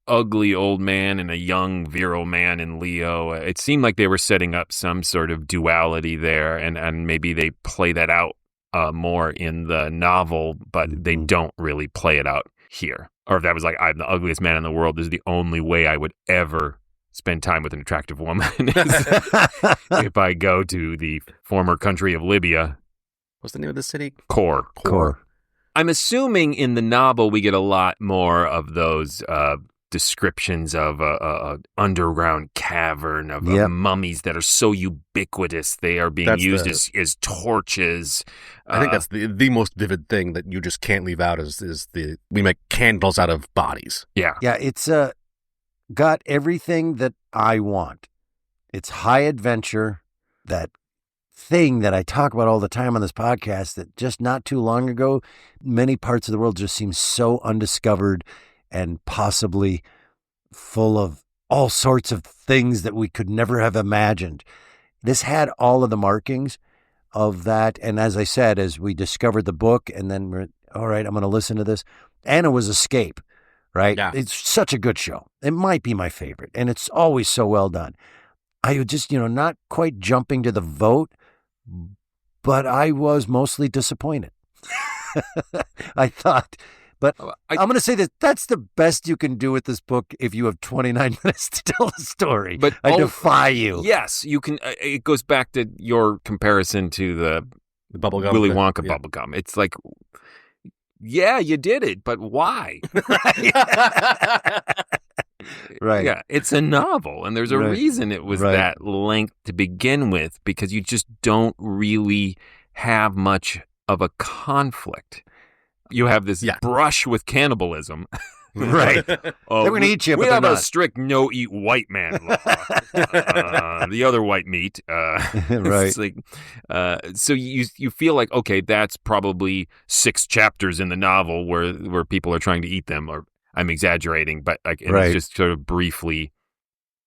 ugly old man and a young virile man in Leo. It seemed like they were setting up some sort of duality there, and maybe they play that out more in the novel, but they don't really play it out here. Or if that was like, I'm the ugliest man in the world, this is the only way I would ever spend time with an attractive woman if I go to the former country of Libya. What's the name of the city? Kor. I'm assuming in the novel we get a lot more of those descriptions of a underground cavern of mummies that are so ubiquitous they are being used as torches. I think that's the most vivid thing that you just can't leave out is we make candles out of bodies. Yeah. Yeah, it's got everything that I want. It's high adventure, that thing that I talk about all the time on this podcast that just not too long ago, many parts of the world just seem so undiscovered and possibly full of all sorts of things that we could never have imagined. This had all of the markings of that. And as I said, as we discovered the book and then we're, all right, I'm going to listen to this. Anna was Escape. Right? Yeah. It's such a good show. It might be my favorite, and it's always so well done. I was just, not quite jumping to the vote, but I was mostly disappointed. I thought, but I'm going to say that that's the best you can do with this book if you have 29 minutes to tell the story. But I defy you. Yes, you can. It goes back to your comparison to the bubblegum, Willy Wonka bubblegum. It's like, yeah, you did it, but why? Right. Yeah, it's a novel, and there's a reason it was that length to begin with, because you just don't really have much of a conflict. You have this brush with cannibalism. Right. They're going to eat you, but we have not. a strict no-eat white man law. The other white meat. Right. It's like, so you feel like, okay, that's probably 6 chapters in the novel where people are trying to eat them, or I'm exaggerating, but like it's just sort of briefly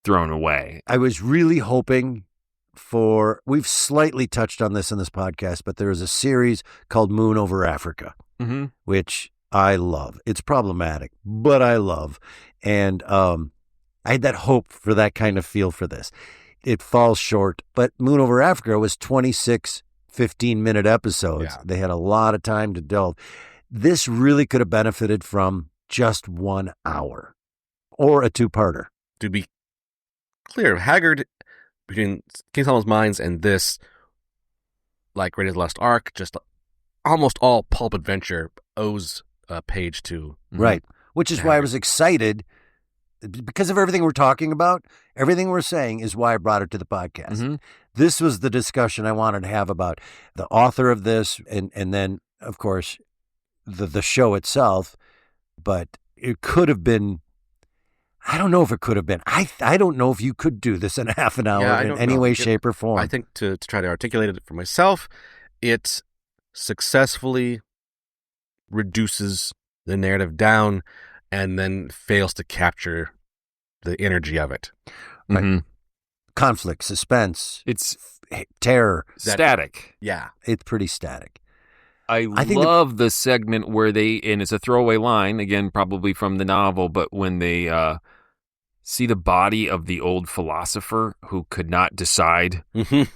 thrown away. I was really hoping we've slightly touched on this in this podcast, but there is a series called Moon Over Africa, which I love. It's problematic, but I love. And I had that hope for that kind of feel for this. It falls short, but Moon Over Africa was 26 15-minute episodes. Yeah. They had a lot of time to delve. This really could have benefited from just 1 hour or a 2-parter. To be clear, Haggard, between King Solomon's Mines and this, like Raiders of the Lost Ark, just almost all pulp adventure owes a page to. Right. Which is why I was excited, because of everything we're talking about. Everything we're saying is why I brought it to the podcast. This was the discussion I wanted to have about the author of this, and then of course, the show itself, but it could have been. I don't know if it could have been. I don't know if you could do this in half an hour in any way, shape, or form. I think to try to articulate it for myself, it successfully reduces the narrative down and then fails to capture the energy of it. Right. Mm-hmm. Conflict, suspense, it's terror. Static. Yeah. It's pretty static. I love the segment where and it's a throwaway line, again, probably from the novel, but when they see the body of the old philosopher who could not decide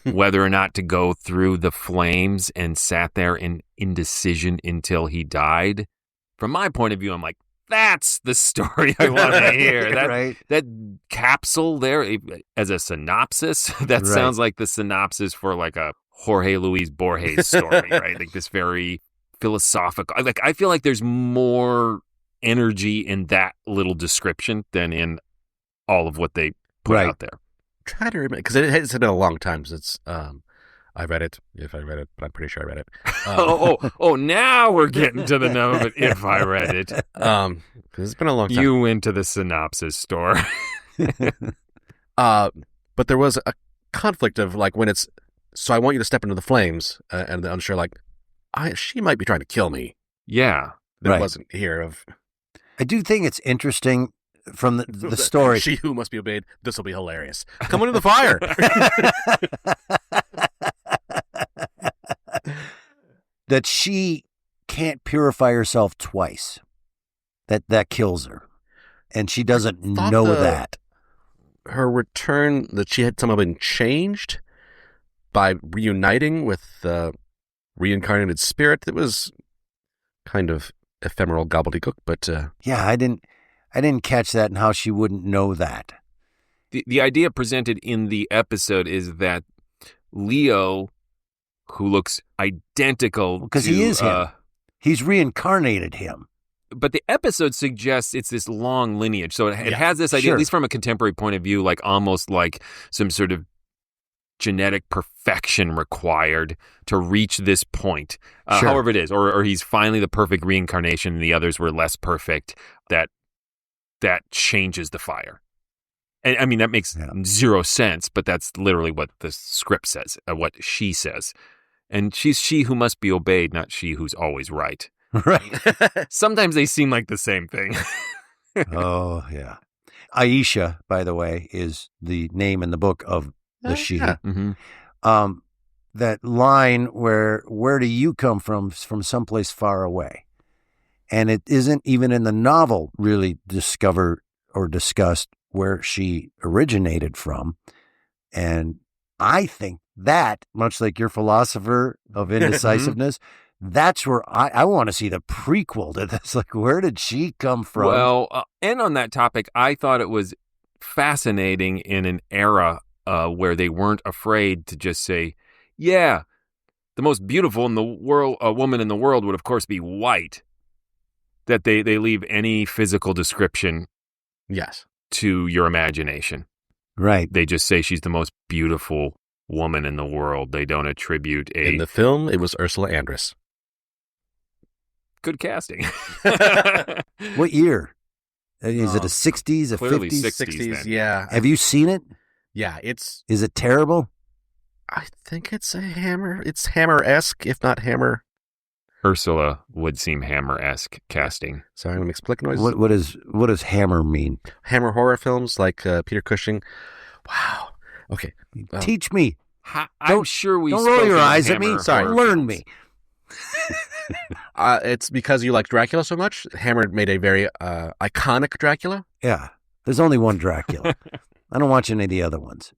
whether or not to go through the flames and sat there in indecision until he died. From my point of view, I'm like, that's the story I want to hear. That capsule there as a synopsis, that sounds like the synopsis for like a Jorge Luis Borges story, right? Like this very philosophical. Like I feel like there's more energy in that little description than in all of what they put out there. Try to remember, because it's been a long time since I read it. If I read it, but I'm pretty sure I read it. Now we're getting to the number. But if I read it, because it's been a long time. You went to the synopsis store. But there was a conflict of like when it's. So I want you to step into the flames, and I'm sure like, she might be trying to kill me. Yeah, that wasn't here. I do think it's interesting from the story. She who must be obeyed. This will be hilarious. Come into the fire. That she can't purify herself twice. That kills her, and she doesn't know that. Her return, that she had somehow been changed by reuniting with the reincarnated spirit. That was kind of ephemeral gobbledygook, but yeah, I didn't catch that and how she wouldn't know that. The idea presented in the episode is that Leo, who looks identical because he is him. He's reincarnated him. But the episode suggests it's this long lineage. So it has this idea, at least from a contemporary point of view, like almost like some sort of genetic perfection required to reach this point. However it is, or he's finally the perfect reincarnation and the others were less perfect, that changes the fire. And I mean, that makes zero sense, but that's literally what the script says, what she says. And she's she who must be obeyed, not she who's always right. Right. Sometimes they seem like the same thing. Oh, yeah. Aisha, by the way, is the name in the book of the she. Yeah. Mm-hmm. That line where do you come from someplace far away? And it isn't even in the novel really discovered or discussed where she originated from. And I think that, much like your philosopher of indecisiveness, that's where I want to see the prequel to this. Like, where did she come from? Well, and on that topic, I thought it was fascinating in an era where they weren't afraid to just say, yeah, the most beautiful in the world, woman in the world would, of course, be white. That they leave any physical description to your imagination. Right. They just say she's the most beautiful woman in the world. They don't attribute In the film, it was Ursula Andress. Good casting. What year? Is it a 60s, a clearly 50s? 60s, yeah. Have you seen it? Yeah, it's... Is it terrible? I think it's a Hammer. It's Hammer-esque, if not Hammer. Ursula would seem Hammer-esque casting. Sorry, I'm going to make click noises. What does Hammer mean? Hammer horror films like Peter Cushing. Wow. Okay. Teach me. I'm sure we don't roll your eyes at me. Sorry. Learn me. It's because you like Dracula so much. Hammer made a very iconic Dracula. Yeah. There's only one Dracula. I don't watch any of the other ones.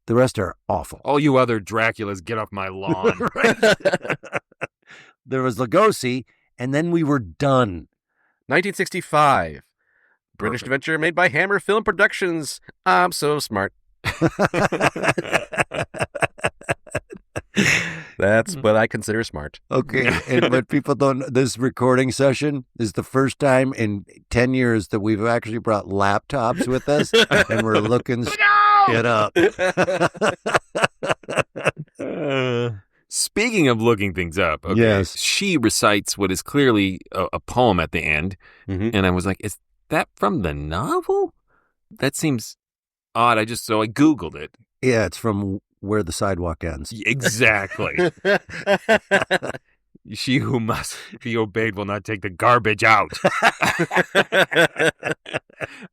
The rest are awful. All you other Draculas, get off my lawn. There was Lugosi, and then we were done. 1965. British adventure made by Hammer Film Productions. I'm so smart. That's what I consider smart. Okay, but people don't. This recording session is the first time in 10 years that we've actually brought laptops with us, and we're looking it up. Speaking Speaking of looking things up, okay, Yes. she recites what is clearly a poem at the end, and I was like, is that from the novel? That seems odd. So I Googled it. Yeah, it's from Where the Sidewalk Ends. Exactly. She who must be obeyed will not take the garbage out.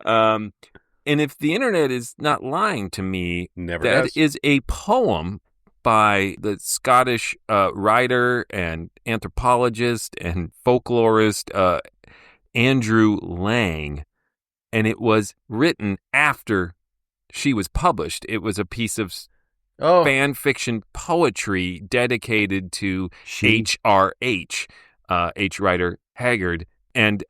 And if the internet is not lying to me, that is a poem by the Scottish writer and anthropologist and folklorist Andrew Lang, and it was written after she was published. It was a piece of fan fiction poetry dedicated to HRH, H. Rider Haggard, and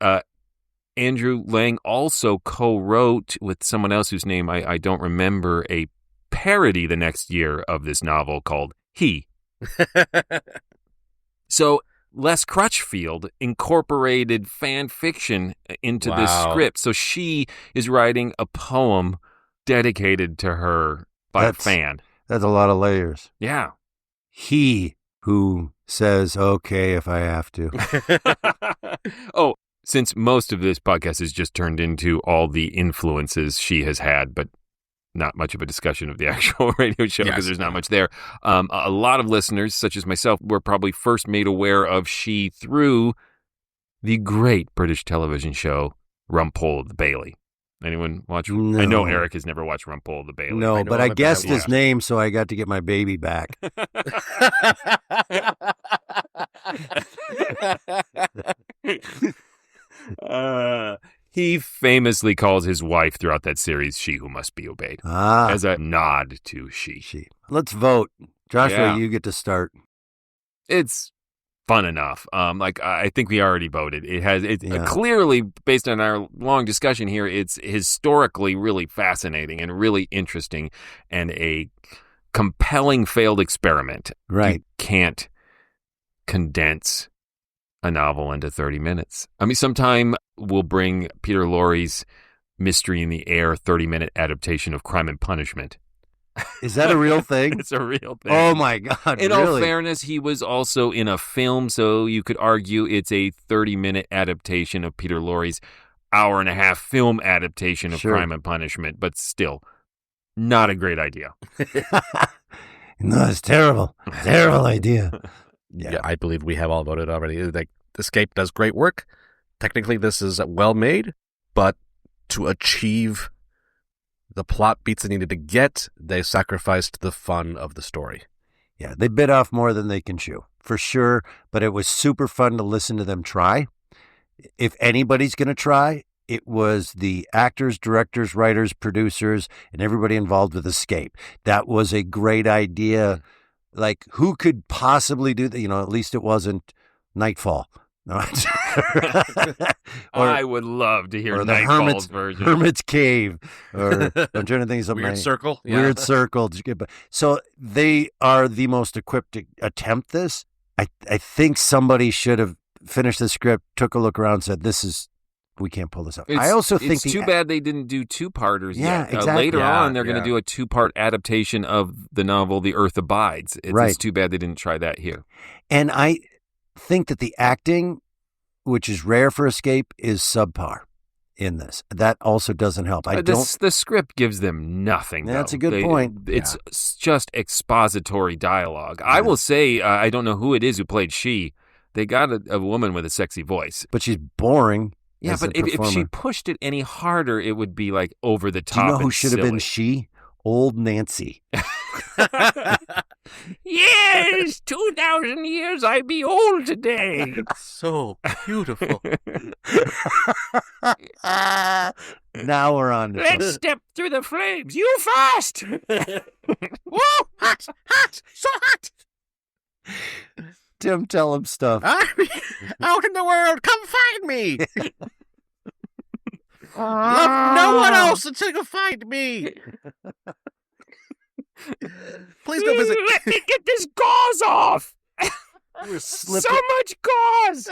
Andrew Lang also co-wrote with someone else whose name I don't remember a parody the next year of this novel called He. So Les Crutchfield incorporated fan fiction into this script. So she is writing a poem dedicated to her by a fan. That's a lot of layers. Yeah. He who says, okay, if I have to. Oh, since most of this podcast has just turned into all the influences she has had, but not much of a discussion of the actual radio show because there's not much there. A lot of listeners, such as myself, were probably first made aware of she through the great British television show Rumpole the Bailey. Anyone watch? No. I know Eric has never watched Rumpole the Bailey. No, but I guessed his name, so I got to get my baby back. He famously calls his wife throughout that series "she who must be obeyed" as a nod to she. Let's vote. Joshua, you get to start. It's fun enough. I think we already voted. Clearly, based on our long discussion here, it's historically really fascinating and really interesting and a compelling failed experiment. Right. You can't condense a novel into 30 minutes. I mean, sometime we'll bring Peter Lorre's Mystery in the Air 30-minute adaptation of Crime and Punishment. Is that a real thing? It's a real thing. Oh, my God. In really? all fairness, he was also in a film, so you could argue it's a 30-minute adaptation of Peter Lorre's hour-and-a-half film adaptation of Crime and Punishment, but still, not a great idea. No, it's terrible. Terrible idea. Yeah, I believe we have all voted already. Like, Escape does great work. Technically, this is well made, but to achieve the plot beats they needed to get, they sacrificed the fun of the story. Yeah, they bit off more than they can chew, for sure. But it was super fun to listen to them try. If anybody's going to try, it was the actors, directors, writers, producers, and everybody involved with Escape. That was a great idea. Like, who could possibly do that? At least it wasn't Nightfall. I would love to hear Nightfall's version. Hermit's Cave. Or I'm trying to think of something. Weird Circle. Yeah. Weird Circle. So they are the most equipped to attempt this. I think somebody should have finished the script, took a look around, said, we can't pull this off. I also think it's too bad they didn't do two-parters yet. Exactly. Later on, they're going to do a two-part adaptation of the novel The Earth Abides. It's too bad they didn't try that here. And I think that the acting, which is rare for Escape, is subpar in this. That also doesn't help. The script gives them nothing. That's a good point. It's just expository dialogue. I will say, I don't know who it is who played she. They got a woman with a sexy voice. But she's boring. Yeah, but if she pushed it any harder, it would be like over the top. Do you know who should have been she? Old Nancy. Yes, 2,000 years I be old today. So beautiful. Now we're on. Let's step through the flames. You first. Whoa, hot, so hot. Tim, tell him stuff. I'm out in the world. Come find me. Love no one else until you find me. Please go visit. Let me get this gauze off. So much gauze.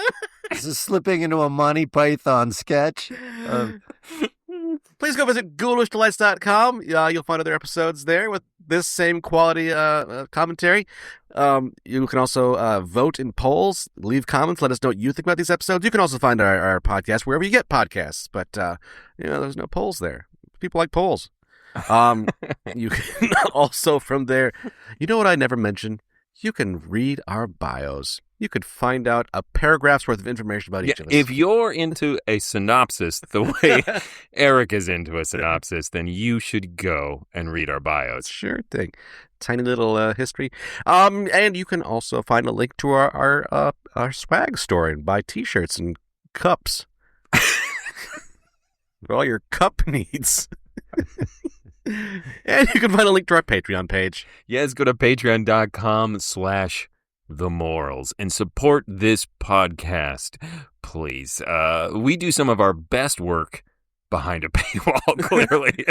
This is slipping into a Monty Python sketch. Please go visit ghoulishdelights.com. You'll find other episodes there with this same quality commentary. You can also vote in polls, leave comments, let us know what you think about these episodes. You can also find our podcast wherever you get podcasts, but there's no polls there. People like polls. You can also from there, you know what I never mentioned? You can read our bios. You could find out a paragraph's worth of information about each of us. If you're into a synopsis the way Eric is into a synopsis, then you should go and read our bios. Sure thing. Tiny little history. And you can also find a link to our swag store and buy T-shirts and cups for all your cup needs. And you can find a link to our Patreon page. Yes, go to patreon.com/themorals and support this podcast, please. We do some of our best work behind a paywall, clearly.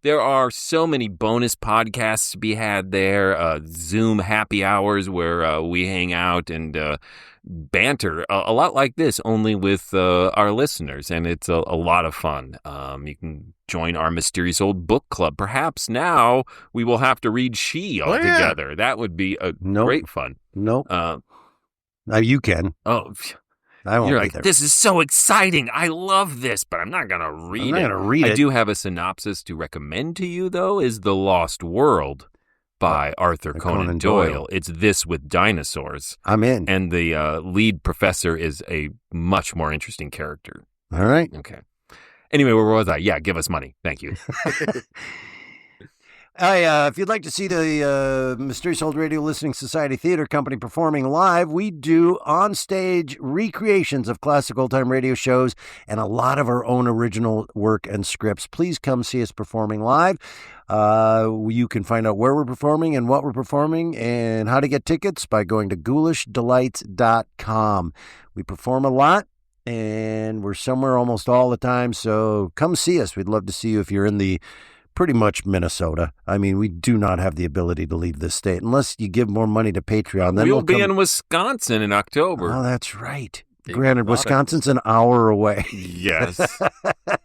There are so many bonus podcasts to be had there. Zoom happy hours where we hang out and banter a lot like this, only with our listeners, and it's a lot of fun. You can join our mysterious old book club. Perhaps now we will have to read She all together. That would be great fun. Nope. Now you can. Oh, I won't you're be like, there. this is so exciting. I love this, but I'm not going to read it. I do have a synopsis to recommend to you, though, is The Lost World by Arthur Conan Doyle. It's this with dinosaurs. I'm in. And the lead professor is a much more interesting character. All right. Okay. Anyway, where was I? Yeah, give us money. Thank you. If you'd like to see the Mysterious Old Radio Listening Society Theater Company performing live, we do on-stage recreations of classic old-time radio shows and a lot of our own original work and scripts. Please come see us performing live. You can find out where we're performing and what we're performing and how to get tickets by going to ghoulishdelights.com. We perform a lot, and we're somewhere almost all the time, so come see us. We'd love to see you if you're in the pretty much Minnesota. I mean, we do not have the ability to leave this state unless you give more money to Patreon. Then we'll be in Wisconsin in October. Oh, that's right. Granted, Wisconsin's an hour away. Yes.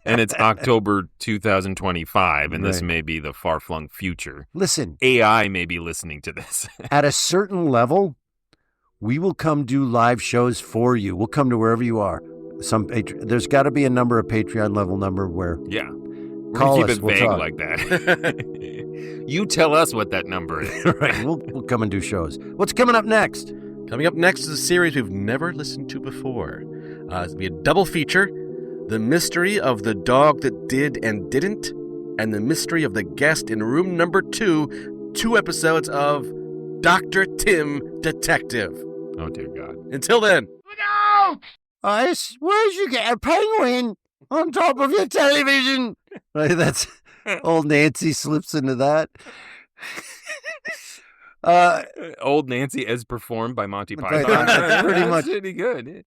And it's October 2025, and this may be the far-flung future. Listen. AI may be listening to this. At a certain level, we will come do live shows for you. We'll come to wherever you are. There's got to be a number, a Patreon level number where... Yeah. Call keep us. it We'll vague talk. like that. You tell us what that number is. Right. We'll come and do shows. What's coming up next? Coming up next is a series we've never listened to before. It's going to be a double feature. The Mystery of the Dog That Did and Didn't, and The Mystery of the Guest in Room Number 2. 2 episodes of Dr. Tim Detective. Oh, dear God. Until then. Look out! Where'd you get a penguin on top of your television? Right, that's old Nancy slips into that. Old Nancy as performed by Monty Right, Python. that's pretty much. Pretty good.